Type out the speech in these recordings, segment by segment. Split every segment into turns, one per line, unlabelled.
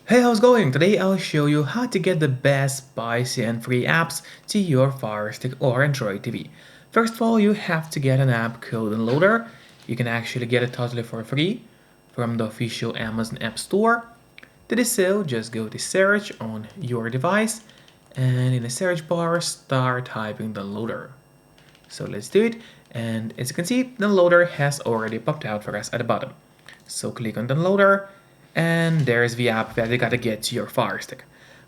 Hey, how's it going? Today I'll show you how to get the best spicy and free apps to your Firestick or Android TV. First of all, you have to get an app called Downloader. You can actually get it totally for free from the official Amazon App Store. To do so, just go to search on your device and in the search bar start typing Downloader. So let's do it, and as you can see, Downloader has already popped out for us at the bottom. So click on Downloader, and there's the app that you gotta get to your Firestick.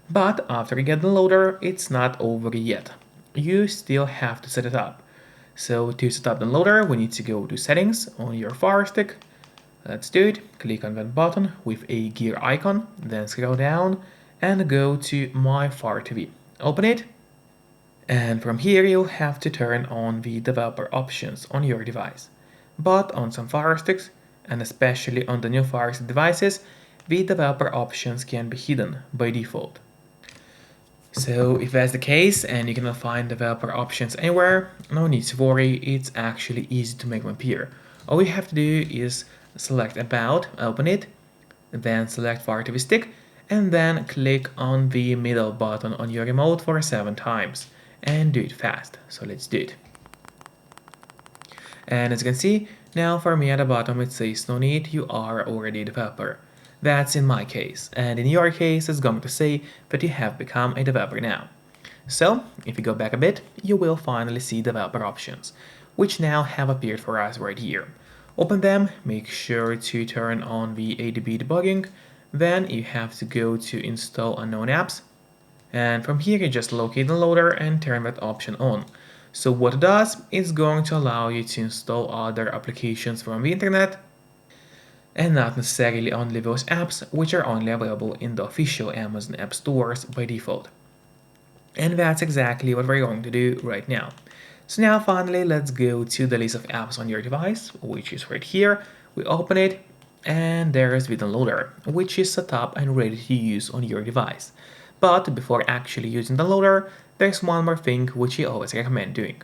But after you get Downloader, it's not over yet. You still have to set it up. So to set up Downloader, we need to go to Settings on your Firestick. Let's do it. Click on that button with a gear icon, then scroll down and go to My Fire TV. Open it, and from here you'll have to turn on the developer options on your device. But on some Firesticks, and especially on the new Firestick devices, the developer options can be hidden by default. So if that's the case and you cannot find developer options anywhere, no need to worry, it's actually easy to make them appear. All you have to do is select About, open it, then select Fire TV Stick, and then click on the middle button on your remote for 7 times. And do it fast, so let's do it. And as you can see, now for me at the bottom it says no need, you are already a developer. That's in my case, and in your case it's going to say that you have become a developer now. So, if you go back a bit, you will finally see developer options, which now have appeared for us right here. Open them, make sure to turn on the ADB debugging, then you have to go to install unknown apps, and from here you just locate the loader and turn that option on. So what it does is going to allow you to install other applications from the internet and not necessarily only those apps which are only available in the official Amazon App Stores by default. And that's exactly what we're going to do right now. So now finally let's go to the list of apps on your device, which is right here. We open it, and there's the downloader, which is set up and ready to use on your device. But before actually using the loader, there's one more thing which I always recommend doing.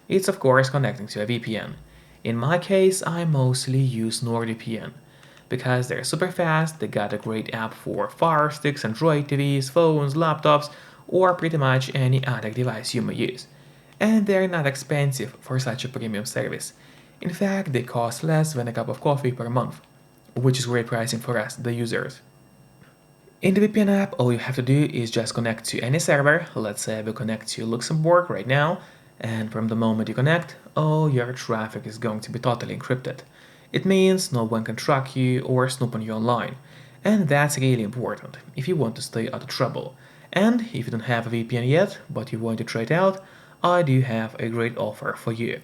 It's of course connecting to a VPN. In my case, I mostly use NordVPN because they're super fast, they got a great app for Fire Sticks, Android TVs, phones, laptops, or pretty much any other device you may use. And they're not expensive for such a premium service. In fact, they cost less than a cup of coffee per month, which is great pricing for us, the users. In the VPN app, all you have to do is just connect to any server. Let's say I will connect to Luxembourg right now, and from the moment you connect, all your traffic is going to be totally encrypted. It means no one can track you or snoop on you online, and that's really important if you want to stay out of trouble. And if you don't have a VPN yet, but you want to try it out, I do have a great offer for you.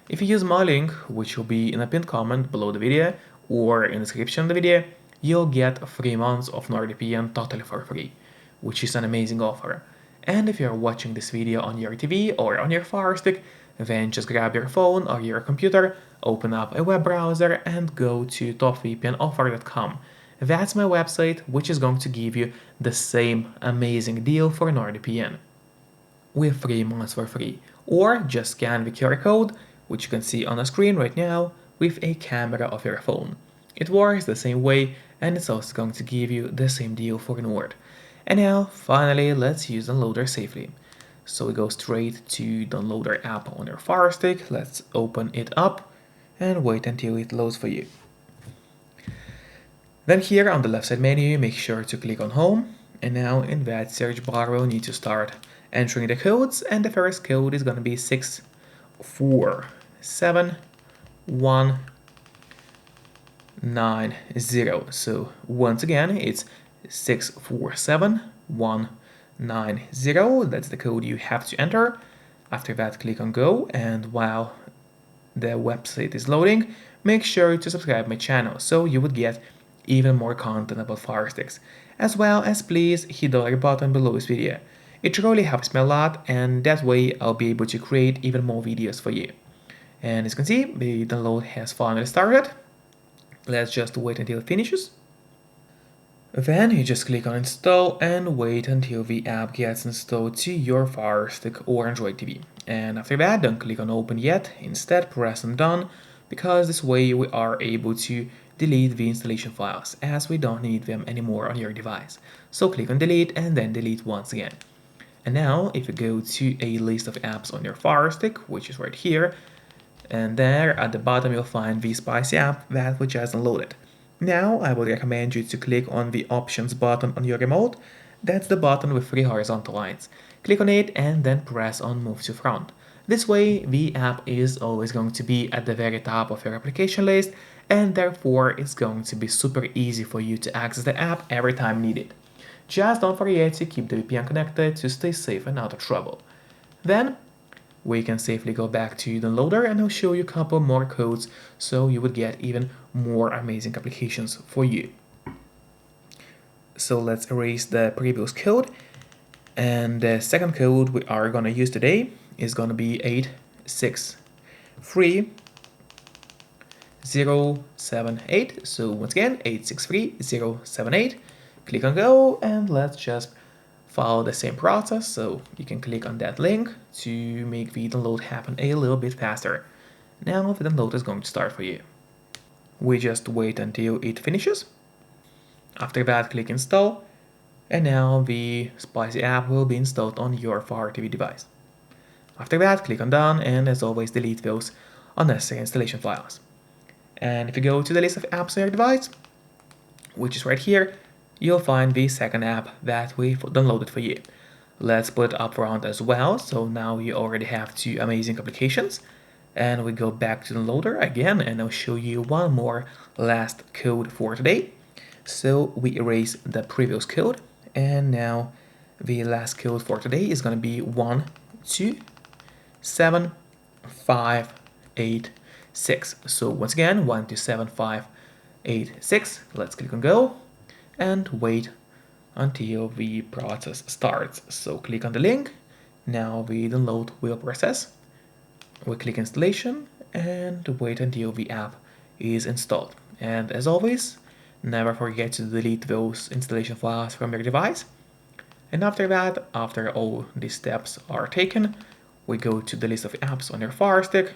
If you use my link, which will be in a pinned comment below the video or in the description of the video, you'll get 3 months of NordVPN totally for free, which is an amazing offer. And if you're watching this video on your TV or on your Fire Stick, then just grab your phone or your computer, open up a web browser and go to topvpnoffer.com. That's my website, which is going to give you the same amazing deal for NordVPN with 3 months for free. Or just scan the QR code, which you can see on the screen right now, with a camera of your phone. It works the same way, and it's also going to give you the same deal for Nord. And now, finally, let's use Downloader safely. So we go straight to Downloader app on your Fire Stick. Let's open it up and wait until it loads for you. Then here on the left side menu, make sure to click on Home. And now in that search bar, we'll need to start entering the codes. And the first code is going to be 64719. So once again, it's 64719. That's the code you have to enter. After that, click on Go, and while the website is loading, make sure to subscribe my channel so you would get even more content about Firesticks, as well as please hit the like button below this video. It really helps me a lot, and that way I'll be able to create even more videos for you. And as you can see, the download has finally started. Let's just wait until it finishes. Then you just click on install and wait until the app gets installed to your Fire Stick or Android TV. And after that, don't click on open yet, instead press on done, because this way we are able to delete the installation files as we don't need them anymore on your device. So click on delete and then delete once again. And now if you go to a list of apps on your Firestick, which is right here, and there at the bottom you'll find the Spicy app that we just downloaded. Now I would recommend you to click on the options button on your remote. That's the button with 3 horizontal lines. Click on it and then press on move to front. This way the app is always going to be at the very top of your application list, and therefore it's going to be super easy for you to access the app every time needed. Just don't forget to keep the VPN connected to stay safe and out of trouble. Then we can safely go back to the downloader and I'll show you a couple more codes so you would get even more amazing applications for you. So let's erase the previous code, and the second code we are going to use today is going to be 863078. So once again, 863078. Click on go and let's just follow the same process. So you can click on that link to make the download happen a little bit faster. Now the download is going to start for you. We just wait until it finishes. After that, click install, and now the Spicy app will be installed on your Fire TV device. After that, click on done, and as always delete those unnecessary installation files. And if you go to the list of apps on your device, which is right here, you'll find the second app that we downloaded for you. Let's put it up front as well, so now you already have 2 amazing applications. And we go back to the loader again, and I'll show you one more last code for today. So we erase the previous code, and now the last code for today is going to be 127586. So once again, 127586. Let's click on go and wait until the process starts. So click on the link. Now the download will process. We click installation and wait until the app is installed. And as always, never forget to delete those installation files from your device. And after that, after all these steps are taken, we go to the list of apps on your Firestick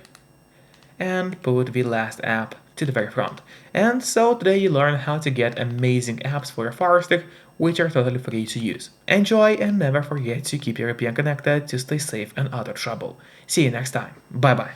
and put the last app to the very front. And so today you learned how to get amazing apps for your Firestick, which are totally free to use. Enjoy, and never forget to keep your VPN connected to stay safe and out of trouble. See you next time. Bye bye.